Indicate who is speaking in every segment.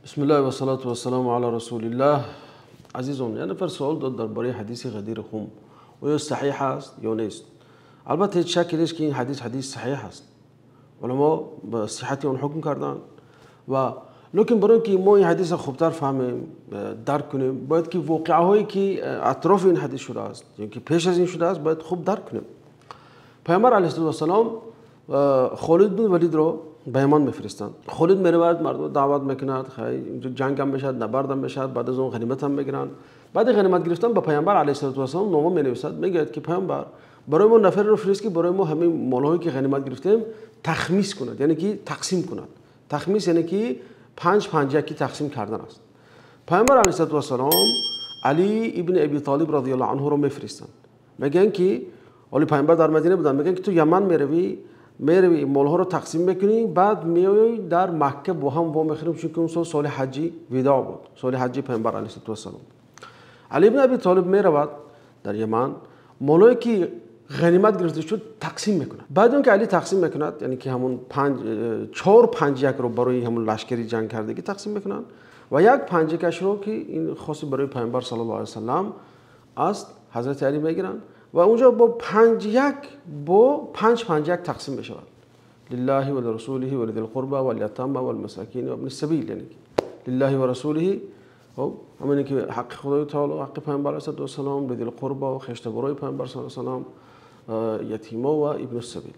Speaker 1: بسم الله والصلاة والسلام على رسول الله. عزیزان یه نفر سوال داد درباره حدیث غدیر خم و یا صحیح است یا نیست. البته هیچ شکی نیست که این حدیث صحیح است. علما به صحت آن حکم کردن و لکن برای اینکه ما این حدیث خوبتر فهمیم درک کنیم باید که واقعه هایی که اطراف این حدیث شده است یعنی که پیش از این شده است باید خوب درک کنیم. پیامبر علیه السلام خالد بن ولید رو به یمن میفرستند. خالد میرود مردم دعوت میکند، خیلی جنگ هم بشد، نبرد هم بشد، بعد از اون غنیمت هم میگیرند. بعد غنیمت گرفتن به پیامبر علیه السلام نامه مینویسد، میگه که پیامبر برای ما نفر رو فرست که برای ما همین مالهایی که غنیمت گرفتیم تخمیس کند، یعنی که تقسیم کند. تخمیس یعنی که 5 یکی تقسیم کردن است. پیامبر علیه السلام علی ابن ابی طالب رضی الله عنه رو میفرستند. میگن که ولی پیامبر در مدینه بودن، میگن که تو یمن میروی مالها رو تقسیم میکنی، بعد میای در مکه با هم وا میخریم، چون که اون سال حجی وداع بود، سال حجی پیامبر علیه السلام. علی ابن ابی طالب میرود در یمن، مالایی که غنیمت گرفته شد تقسیم میکنه. بعد اون که علی تقسیم میکند، یعنی که همون 4 5 رو برای همون لشکری جنگ کردگی تقسیم میکنن و 1 5 1 رو که این خاص برای پیامبر صلی الله علیه و سلم است حضرت علی میگیرن و اونجا با 5 1 تقسیم بشه لله و لرسوله و لذی القربى والیتامى والمساکین و ابن السبیل، یعنی لله و رسوله همونی که حق خدای تعالی، حق پیامبر علیه السلام، لذی القربى و خشت برای پیامبر صلی الله علیه و سلم، یتیما و ابن السبیل.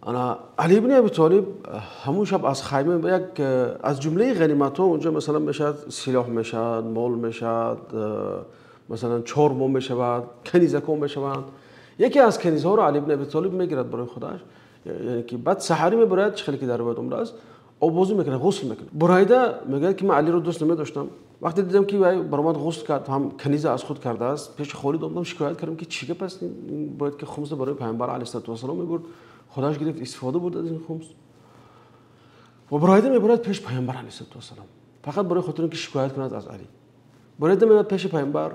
Speaker 1: انا علی ابن ابی طالب همون شب از خیمه یک از جمله غنیمت ها اونجا مثلا میشد سلاح میشد، مال میشد، مثلا 4 ماه میشود، کنیزک ها میشوند. یکی از کنیزها رو علی ابن ابی طالب میگیرد برای خودش، یعنی که بعد سحری میبرد، خیلی که در روایت عمر است، آبوزی میکنه، غسل میکنه. برایده میگه که من علی رو دوست نمیداشتم، وقتی دیدم که برآمد غسل کرد، هم کنیز از خود کرده است، پیش خالد اومدم شکایت کردم که چیه پس این باید که خمس برای پیامبر علیه السلام میبرد، خودش گرفت استفاده بود از این خمس و برایده میبرد پیش پیامبر علیه السلام فقط برای خاطر اینکه شکایت کند از علی. برایده میاد پیش پیامبر،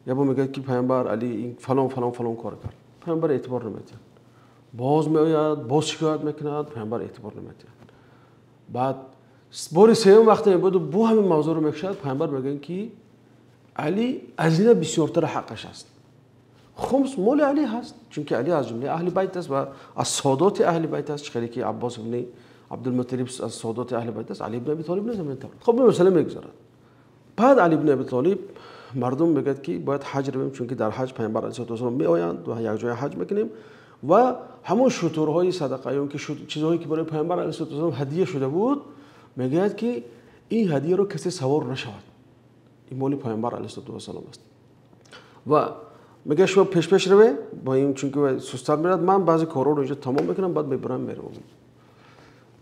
Speaker 1: یا با میگه که پیامبر علی این فلان کار کرد، پیامبر اعتبار نمیده. باز میآید، باز شکایت میکند، پیامبر اعتبار نمیده. بعد بار سوم وقتی میاد بو همین موضوع رو میکشد، پیامبر میگه که علی از این بسیارتر حقش است. خمس مال علی هست، چون که علی از جمله اهل بیت است و از سادات اهل بیت است، خیلی که عباس ابن عبدالمطلب از سادات اهل بیت است، علی ابن ابی طالب نیست. خب مثلا میگذارد. بعد علی ابن ابی طالب مردم میگه که باید حج رویم، چون که در حج پیامبر علیه السلام میآیند و یک جای حج میکنیم و همون شترهای صدقه اون که چیزهایی که برای پیامبر علیه السلام هدیه شده بود، میگه که این هدیه رو کسی سوار نشود، این مال پیامبر علیه السلام است و میگه شما پیش روی با این، چون که سستر میرد، من بعضی کارا رو اینجا تمام میکنم بعد میبرم میرم.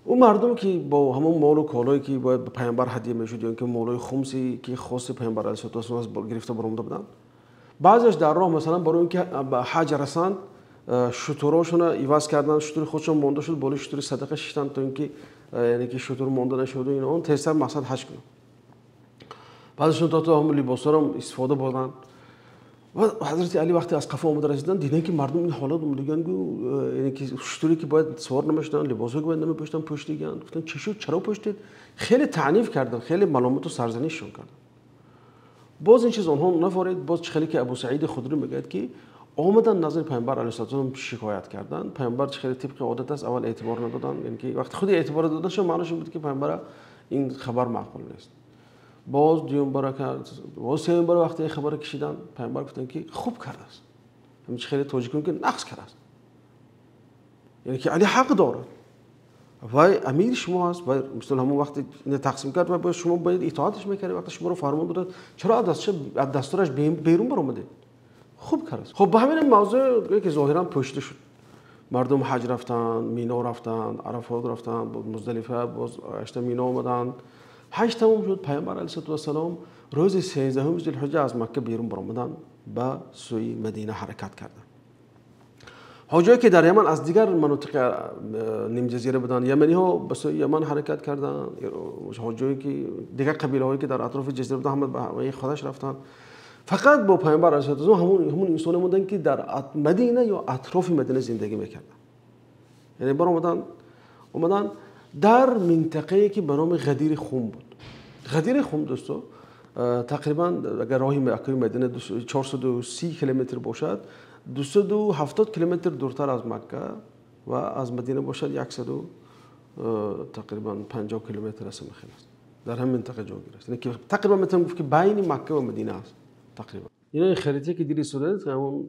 Speaker 1: اون مردم که با همون مال و کالایی که باید به پیامبر هدیه میشد، یا اینکه مالای خمسی که خاص پیامبر علیه السلام گرفته برآمده بودن، بعضیش در راه مثلا برای اینکه به حج رسند شتراشون عوض کردن، شتر خودشون مونده شد، بالای شتر صدقه شدن تا اینکه یعنی که شتر مونده نشد و اینا، اون تیسر مقصد حج کنن. بعدشون تا همون لباسا رو استفاده بردن و حضرت علی وقتی از قفا اومد رسیدن دیدن که مردم این حالات میگن، یعنی که شتری که باید سوار نمیشدن، لباسایی که باید نمیپوشیدن پوشیدن. گفتن چی شد، چرا پوشیدید؟ خیلی تعنیف کردن، خیلی ملامت و سرزنششون کردن. باز این چیز اونها نفارید. باز خیلی که ابو سعید خدری میگه که آمدن نظر پیامبر علیه السلام شکایت کردن. پیامبر خیلی طبق عادت است اول اعتبار ندادن، یعنی که وقتی خود اعتبار دادنش معنیش بود که پیامبر این خبر معقول نیست. باز دیوم بار کرد، باز سوم بار وقتی خبر کشیدن، پیامبر گفتن که خوب کرده است، همین خیلی توجیه کنیم که نقص کرده است، یعنی که علی حق داره و امیر شما است و مثلا همون وقتی این تقسیم کرد و شما باید اطاعتش میکردید. وقتی شما رو فرمان داد چرا از دستورش بیرون برآمده؟ خوب کرده است. خب به همین موضوع که ظاهرا پشته شد، مردم حج رفتن، مینا رفتن، عرفات رفتن، مزدلفه، باز اشت مینا اومدن، حج تموم شد. پیامبر علیه السلام روز 13 ذوالحجه از مکه بیرون برآمدن، به سوی مدینه حرکت کردند. حجایی که در یمن از دیگر مناطق نیم جزیره بودند، یمنی ها به سوی یمن حرکت کردند. حجایی که دیگر قبیله هایی که در اطراف جزیره بودند هم به خودش رفتند. فقط با پیامبر علیه السلام همون انسان موندن که در مدینه یا اطراف مدینه زندگی میکردند. یعنی اومدن در منطقه‌ای که به نام غدیر خم بود. غدیر خم دوستو تقریبا اگر راهی مکه و مدینه 430 کیلومتر باشد، 270 کیلومتر دورتر از مکه و از مدینه باشد 100 تقریبا 50 کیلومتر است. خیلی است در همین منطقه جاگیر است، یعنی که تقریبا میتونم گفت که بین مکه و مدینه است تقریبا. این خریطه که دیدی شده همون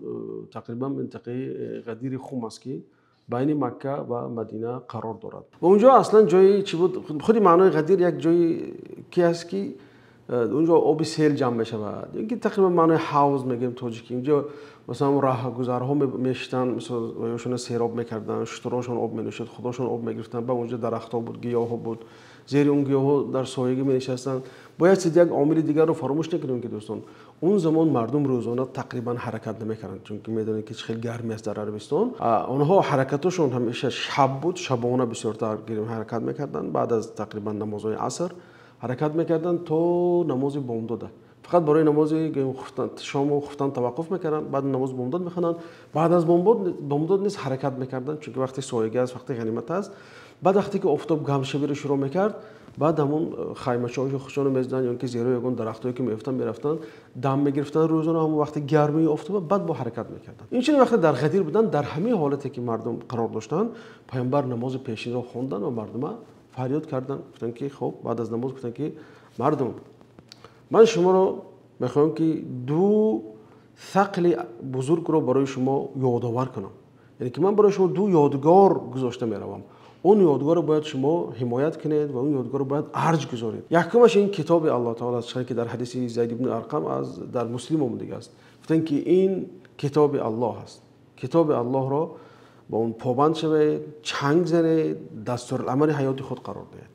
Speaker 1: تقریبا منطقه غدیر خم است که بین مکه و مدینه قرار دارد. و اونجا اصلا جایی چی بود؟ خودی معنای غدیر یک جایی کی است که اونجا آب سیل جمع میشود، اینکه تقریبا معنای حوض میگیم تاجیکی. اونجا مثلا راهگذرها میشتن، مثلا یاشون سیراب میکردن، شتراشون آب مینوشید، خودشون آب میگرفتن. با اونجا درختها بود، گیاها بود، زیر اون گیاها در سایگی مینشستن. باید یک عامل دیگر رو فراموش نکنیم که دوستان اون زمان مردم روزانه تقریبا حرکت نمیکردن، چون که میدونید که خیلی گرمی است در عربستان. اونها حرکتشون همیشه شب بود، شبانه بسیارتر حرکت میکردن. بعد از تقریبا نمازهای عصر حرکت میکردن تا نماز بامداد. فقط برای نماز شام و خفتن توقف میکردن، بعد نماز بامداد میخوندن. بعد از بامداد نیست حرکت میکردن، چون که وقتی سایگی است، وقتی غنیمت است. بعد وقتی که آفتاب گرم شوی رو شروع میکرد، بعد همون خیمه‌چه‌های خودشون می‌زدن یا اینکه زیرا یگان درختایی که میرفتن دم میگرفتن روزانه همون وقتی گرمی آفتاب، بعد با حرکت میکردن. این چنین وقتی در غدیر بودن، در همه حالتی که مردم قرار داشتن، پیامبر نماز پیشین را خوندن و مردم فریاد کردن، گفتن که خب بعد از نماز گفتن که مردم من شما رو میخوام که دو ثقل بزرگ رو برای شما یادآور کنم، یعنی که من برای شما دو یادگار گذاشته میروم. اون یادگار رو باید شما حمایت کنید و اون یادگار رو باید ارج گذارید. یکمش این کتاب الله تعالی است که در حدیث زید بن ارقم از در مسلم اومده است، گفتن که این کتاب الله است. کتاب الله را با اون پابند شوید، چنگ زنید، دستورالعمل حیات خود قرار دهید.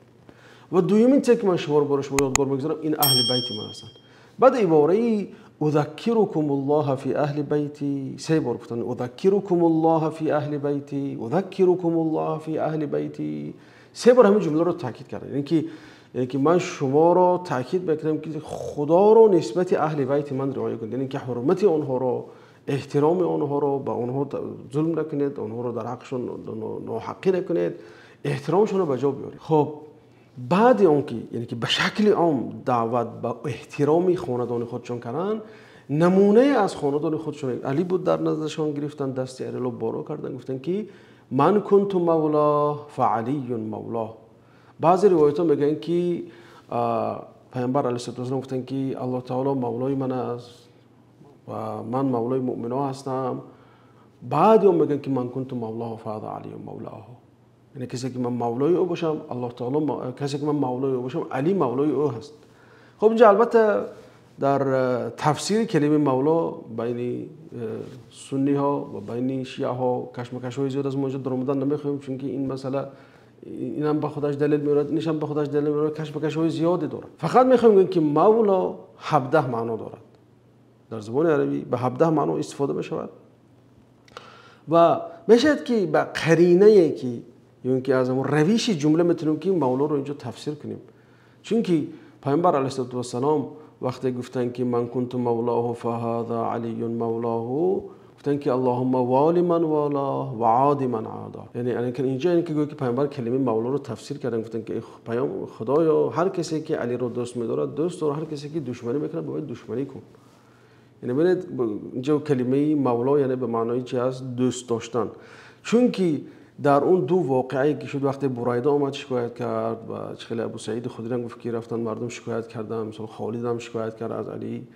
Speaker 1: و دومین چیزی که من شما رو برای شما یادگار میگذارم این اهل بیت من هستند. بعد عباره اذکرکم الله فی اهل بیتی، سه بار گفتن اذکرکم الله فی اهل بیتی، اذکرکم الله فی اهل بیتی، سه بار همین جمله رو تاکید کردن. یعنی که من شما رو تاکید میکنم که خدا رو نسبت اهل بیت من رعایت کنید، یعنی که حرمت آنها رو، احترام آنها رو، به آنها ظلم نکنید، آنها رو در حقشون ناحقی نکنید، احترامشون رو به جا بیارید. خب بعد اون که یعنی که به شکل عام دعوت به احترامی خاندان خودشون کردن، نمونه از خاندان خودشون علی بود در نظرشون گرفتن، دست علی رو بالا کردن، گفتن که من کنت مولا فعلی مولا. بعضی روایت ها میگن که پیامبر علیه السلام گفتن که الله تعالی مولای من است و من مولای مؤمنان هستم. بعد هم میگن که من کنت مولا فهذا علی مولاه، یعنی کسی که من مولای او باشم الله تعالی، کسی که من مولای او باشم علی مولای او هست. خب اینجا البته در تفسیر کلمه مولا بین سنی ها و بین شیعه ها کشمکش های زیاد از موجود در اومدن نمیخوایم، چون که این مسئله اینم به خودش دلیل میاره، اینش هم به خودش دلیل میاره، کشمکش های زیادی داره. فقط میخوایم بگیم که مولا 17 معنا دارد، در زبان عربی به 17 معنا استفاده میشود و میشد که به قرینه ای که یعنی که از همون رویش جمله میتونیم که مولا رو اینجا تفسیر کنیم. چون که پیامبر علیه السلام وقتی گفتن که من کنت مولاه فهذا علی مولاه، گفتن که اللهم والی من والاه و عادی من عادا. یعنی که اینجا یعنی که گویا که پیامبر کلمه مولا رو تفسیر کردن، گفتن که پیام خدایا هر کسی که علی رو دوست می‌داره دوست داره، هر کسی که دشمنی میکنه باید دشمنی کن. یعنی ببینید اینجا کلمه مولا یعنی به معنای چی است؟ دوست داشتن. چون که در اون دو واقعی که شد، وقتی برایده آمد شکایت کرد و خیلی ابو سعید خدری هم گفت که رفتن مردم شکایت کردن، مثلا خالد هم شکایت کرد از علی،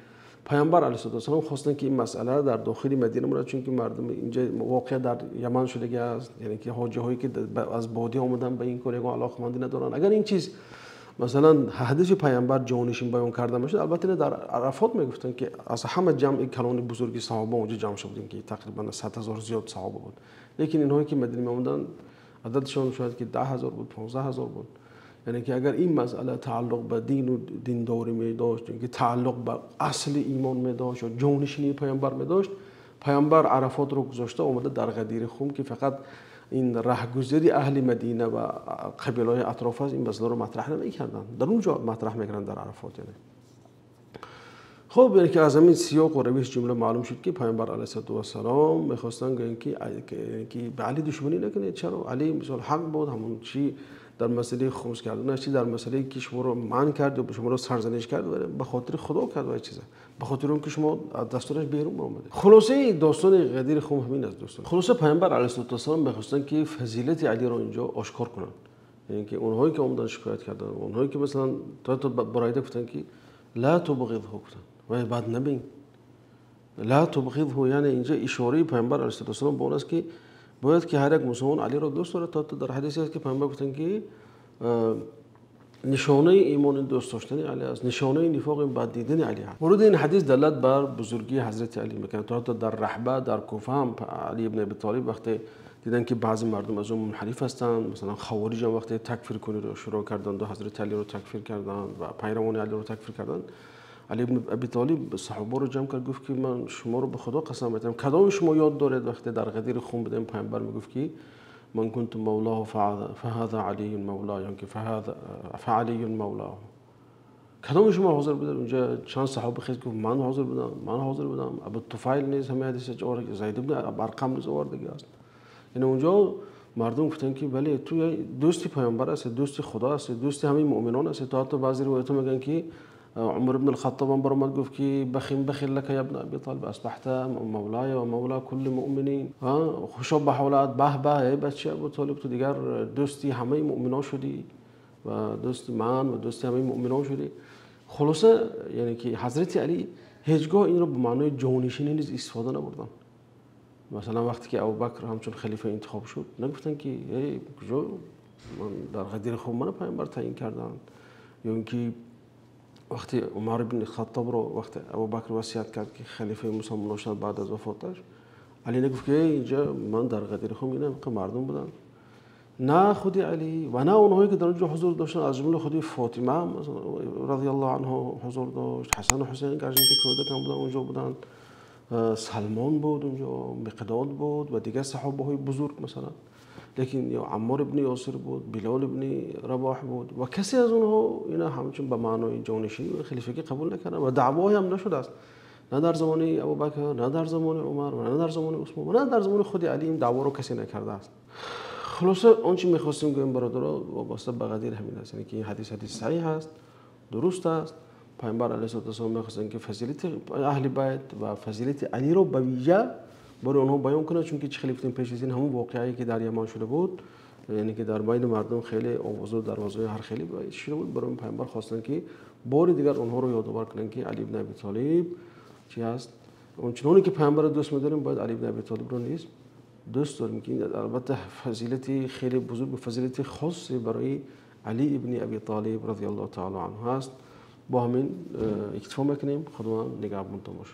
Speaker 1: پیامبر علیه السلام خواستن که این مسئله در داخل مدینه مورد، چون که مردم اینجا واقع در یمن شده است، یعنی که حاجی هایی که از بادی آمدن به این کار علاقمندی ندارن. اگر این چیز مثلا حدیث پیامبر جانشین بیان کرده میشد، البته در عرفات میگفتن که از همه جمع کلان بزرگی صحابه اونجا جمع شدیم که تقریبا 100,000 زیاد صحابه بود، لیکن اینهایی که مدینه میومدن عددشون شاید که 10,000 بود، 15,000 بود. یعنی که اگر این مسئله تعلق به دین و دینداری می داشت، که تعلق به اصل ایمان می داشت و جانشینی پیامبر می داشت، پیامبر عرفات رو گذاشته اومده در غدیر خم که فقط این رهگذری اهل مدینه و قبیله‌های اطراف از این مسئله رو مطرح نمی‌کردن، در اونجا مطرح می‌کردن در عرفات. یعنی خب یعنی که از همین سیاق و روش جمله معلوم شد که پیامبر علیه السلام می‌خواستن که به علی دشمنی نکنید. چرا؟ علی مثلا حق بود، همون چی در مسئله خمس کردنش چی، در مسئله که شما رو منع کرد و شما رو سرزنش کرد، به خاطر خدا کرد و چیزا، به خاطر اون که شما از دستورش بیرون آمدید. خلاصه داستان غدیر خم همین است دوستان. خلاصه پیامبر علیه السلام می‌خواستن که فضیلت علی رو اینجا آشکار کنن، یعنی که اونهایی که اومدن شکایت کردن، اونهایی که مثلا تا برایده گفتن که لا تبغضه گفتن و بعد نبین لا تبغضه، یعنی اینجا اشاره پیامبر علیه السلام به اون است که باید که هر یک مسلمان علی را دوست داره. تا در حدیثی است که پیامبر گفتن که نشانه ایمان دوست داشتن علی است، نشانه نفاق بعد دیدن علی است. ورود این حدیث دلالت بر بزرگی حضرت علی میکنه. تا در رحبه در کوفه هم علی ابن ابی طالب وقتی دیدن که بعضی مردم از اون منحرف هستند، مثلا خوارج هم وقتی تکفیر کنی رو شروع کردن و حضرت علی رو تکفیر کردن و پیروان علی رو تکفیر کردن، علی ابن ابی طالب صحابه رو جمع کرد گفت که من شما رو به خدا قسم میدم کدام شما یاد دارید وقتی در غدیر خون بدیم پیامبر میگفت که من كنت مولاه فهذا علی مولاه، یعنی که فعلی مولاه. کدام شما حاضر بودید؟ اونجا چند صحابه خیلی گفت من حاضر بودم. ابو طفیل نیز همه حدیث جوار زید بن ارقم نیز آورده است. یعنی اونجا مردم گفتن که بله تو دوستی پیامبر هستی، دوستی خدا هستی، دوستی همه مؤمنان هستی. تا حتی بعضی روایت میگن که عمر بن الخطاب هم برآمد گفت که بخیل لك یا ابن ابی طالب اصبحت مولای و مولا کل مؤمنین. خوشا به حالت به بچه ابو طالب تو دیگر دوستی همه مؤمنان شدی و دوستی من و دوستی همه مؤمنان شدی. خلاصه یعنی که حضرت علی هیچگاه این رو به معنای جانشینی نیز استفاده نبردن. مثلا وقتی که ابوبکر همچون خلیفه انتخاب شد نگفتن که ای کجا من در غدیر خون من پیامبر تعیین کردن، یا اینکه وقتی عمر بن الخطاب رو وقتی ابوبکر وصیت کرد که خلیفه مسلمان شد بعد از وفاتش، علی نگفت که اینجا من در غدیر خون اینا مردم بودن، نه خودی علی و نه اونهایی که در اونجا حضور داشتن، از جمله خودی فاطمه رضی الله عنها حضور داشت، حسن و حسین که کودک هم بودن اونجا بودن، سلمان بود اونجا، مقداد بود و دیگر صحابه های بزرگ مثلا، لیکن یا عمار ابن یاسر بود، بلال ابن رباح بود و کسی از اونها اینا همچون به معنای جانشینی و خلیفگی قبول نکردن و دعوایی هم نشده است، نه در زمان ابوبکر، نه در زمان عمر و نه در زمان عثمان و نه در زمان خود علی این دعوا رو کسی نکرده است. خلاصه آنچه می‌خواستیم بگیم برادرها وابسته به غدیر همین است، یعنی که این حدیث صحیح است، درست است. پیامبر علیه السلام می‌خواستن که فضیلت اهل بیت و فضیلت علی رو به ویژه برای آنها بیان کنه، چون که چه خیلی گفتیم پیش از این همون واقعی که در یمن شده بود، یعنی که در بین مردم خیلی آواز و دروازه هر خیلی شده بود، برای پیامبر خواستن که بار دیگر آنها رو یادآور کنن که علی بن ابی طالب چی است. اونچنانی که پیامبر دوست می‌داریم باید علی بن ابی طالب رو نیز دوست داریم که البته فضیلتی خیلی بزرگ و فضیلتی خاصی برای علی ابن ابی طالب رضی الله تعالی عنه است. با همین اکتفا میکنیم. خداوند نگهبانتان باشه.